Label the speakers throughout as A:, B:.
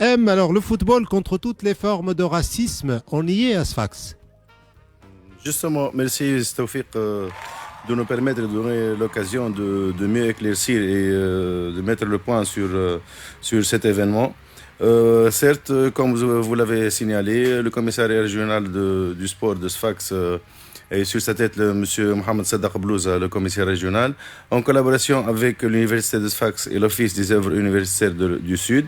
A: M, alors le football contre toutes les formes de racisme, on y est à Sfax.
B: Justement, merci Staufiq de nous permettre de donner l'occasion de mieux éclaircir et de mettre le point sur cet événement. Certes, comme vous l'avez signalé, le commissariat régional du sport de Sfax et sur sa tête M. Mohamed Sadak Blouza, le commissaire régional, en collaboration avec l'université de Sfax et l'office des œuvres universitaires du Sud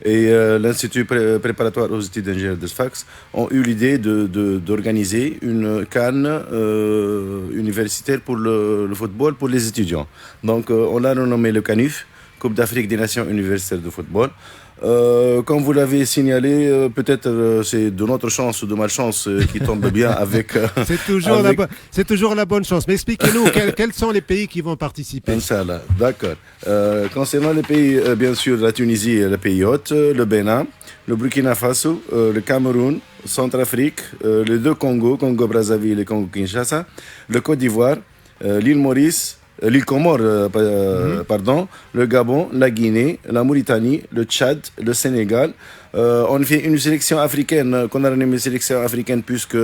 B: et l'Institut préparatoire aux études d'ingénieurs de Sfax ont eu l'idée d'organiser une CAN universitaire pour le football pour les étudiants. Donc on l'a renommé le CANUF, Coupe d'Afrique des Nations universitaires de football. Comme vous l'avez signalé, peut-être c'est de notre chance ou de malchance qui tombe bien avec...
A: C'est toujours la bonne chance. Mais expliquez-nous, quels sont les pays qui vont participer?
B: Inch'Allah, d'accord. Concernant les pays, bien sûr, la Tunisie et le pays hôte, le Bénin, le Burkina Faso, le Cameroun, Centrafrique, les deux Congo, Congo-Brazzaville et Congo-Kinshasa, le Côte d'Ivoire, l'île Maurice, l'île Comore, pardon, le Gabon, la Guinée, la Mauritanie, le Tchad, le Sénégal. On fait une sélection africaine, qu'on a renommée sélection africaine puisque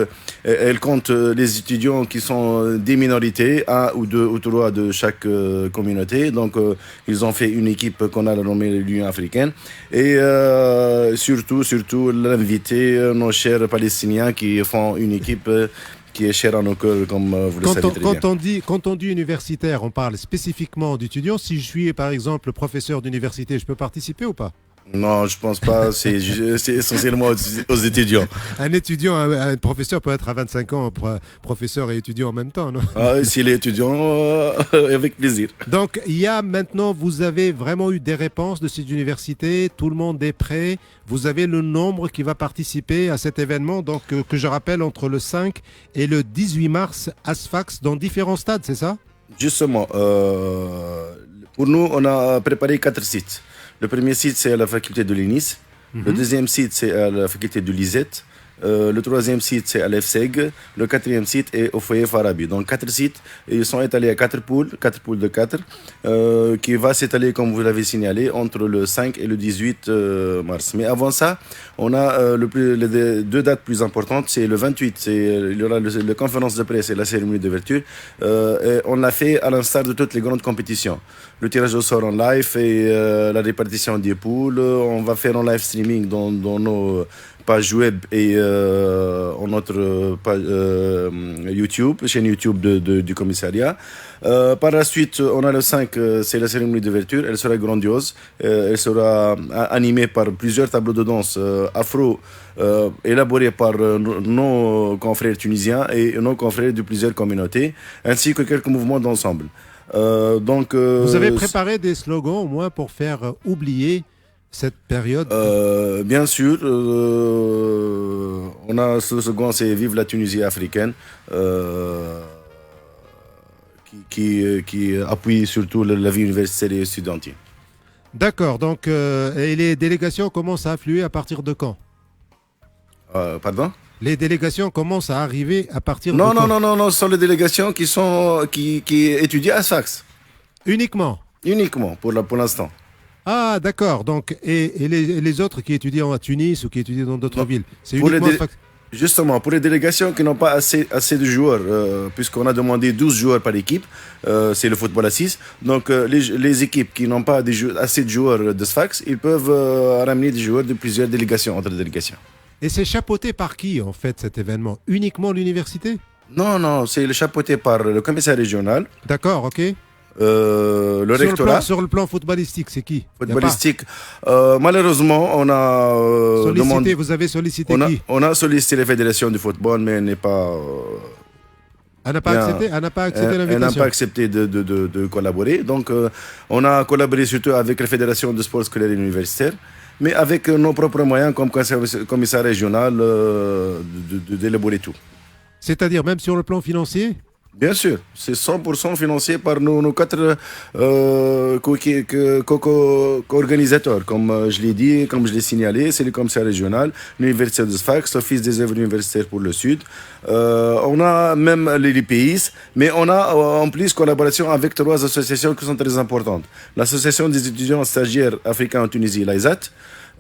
B: elle compte les étudiants qui sont des minorités, un ou deux ou trois de chaque communauté. Donc ils ont fait une équipe qu'on a renommée l'Union africaine. Et surtout l'inviter nos chers Palestiniens qui font une équipe qui est cher à nos cœurs, comme vous le savez très bien.
A: Quand on dit universitaire, on parle spécifiquement d'étudiants. Si je suis, par exemple, professeur d'université, je peux participer ou pas?
B: Non, je pense pas. C'est essentiellement aux étudiants.
A: Un professeur peut être à 25 ans, professeur et étudiant en même temps, non?
B: S'il est étudiant, avec plaisir.
A: Donc, vous avez vraiment eu des réponses de ces universités. Tout le monde est prêt. Vous avez le nombre qui va participer à cet événement, donc que je rappelle, entre le 5 et le 18 mars à Sfax, dans différents stades, c'est ça?
B: Justement, pour nous, on a préparé 4 sites. Le premier site, c'est à la faculté de l'INIS. Le deuxième site, c'est à la faculté de l'ISET. Le troisième site, c'est à l'EFSEG. Le quatrième site est au foyer Farabi. Donc, 4 sites. Ils sont étalés à 4 poules de 4, qui va s'étaler, comme vous l'avez signalé, entre le 5 et le 18 mars. Mais avant ça, on a les 2 dates plus importantes. C'est le 28, il y aura la conférence de presse et la cérémonie d'ouverture. On l'a fait à l'instar de toutes les grandes compétitions. Le tirage au sort en live et la répartition des poules. On va faire en live streaming dans nos page web et en notre page, chaîne YouTube du commissariat. Par la suite, on a le 5, c'est la cérémonie d'ouverture. Elle sera grandiose. Elle sera animée par plusieurs tableaux de danse afro élaborés par nos confrères tunisiens et nos confrères de plusieurs communautés, ainsi que quelques mouvements d'ensemble.
A: Vous avez préparé des slogans au moins pour faire oublier cette période?
B: Bien sûr, on a ce second, c'est Vive la Tunisie africaine, qui appuie surtout la vie universitaire et étudiantine.
A: D'accord, donc et les délégations commencent à affluer à partir de quand?
B: Pardon?
A: Les délégations commencent à arriver à partir de quand?
B: Non, ce sont les délégations qui étudient à Sfax.
A: Uniquement
B: pour l'instant.
A: Ah, d'accord. Donc, et les autres qui étudient à Tunis ou qui étudient dans d'autres villes, c'est uniquement
B: Justement, pour les délégations qui n'ont pas assez de joueurs, puisqu'on a demandé 12 joueurs par équipe, c'est le football à 6. Donc, les équipes qui n'ont pas assez de joueurs de Sfax, ils peuvent ramener des joueurs de plusieurs délégations, entre délégations.
A: Et c'est chapeauté par qui, en fait, cet événement? Uniquement l'université?
B: Non, c'est chapeauté par le commissaire régional.
A: D'accord, ok.
B: Le rectorat.
A: Sur le plan footballistique, c'est qui?
B: Footballistique. Malheureusement, on a demandé.
A: Vous avez sollicité qui?
B: On a sollicité les fédérations du football, mais elle n'est pas.
A: Elle n'a pas accepté l'invitation.
B: Elle n'a pas accepté de collaborer. Donc, on a collaboré surtout avec les fédérations de sport scolaire et universitaire, mais avec nos propres moyens comme commissaire régional d'élaborer tout.
A: C'est-à-dire même sur le plan financier?
B: Bien sûr, c'est 100% financé par nos 4 co-organisateurs. Comme je l'ai dit, comme je l'ai signalé, c'est le commissaire régional, l'université de Sfax, l'office des œuvres universitaires pour le Sud. On a même les pays, mais on a en plus collaboration avec 3 associations qui sont très importantes. L'association des étudiants stagiaires africains en Tunisie, l'AISAT,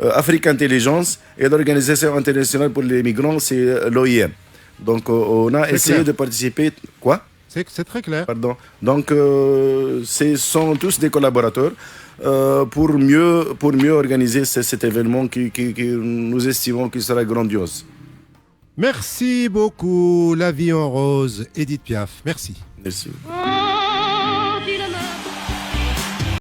B: Africa Intelligence et l'Organisation internationale pour les migrants, c'est l'OIM. Donc on a essayé
A: clair.
B: de participer. Quoi?
A: C'est très clair.
B: Pardon. Donc ce sont tous des collaborateurs pour mieux organiser cet événement qui nous estimons qu'il sera grandiose.
A: Merci beaucoup, La vie en rose, Edith Piaf. Merci.
B: Merci.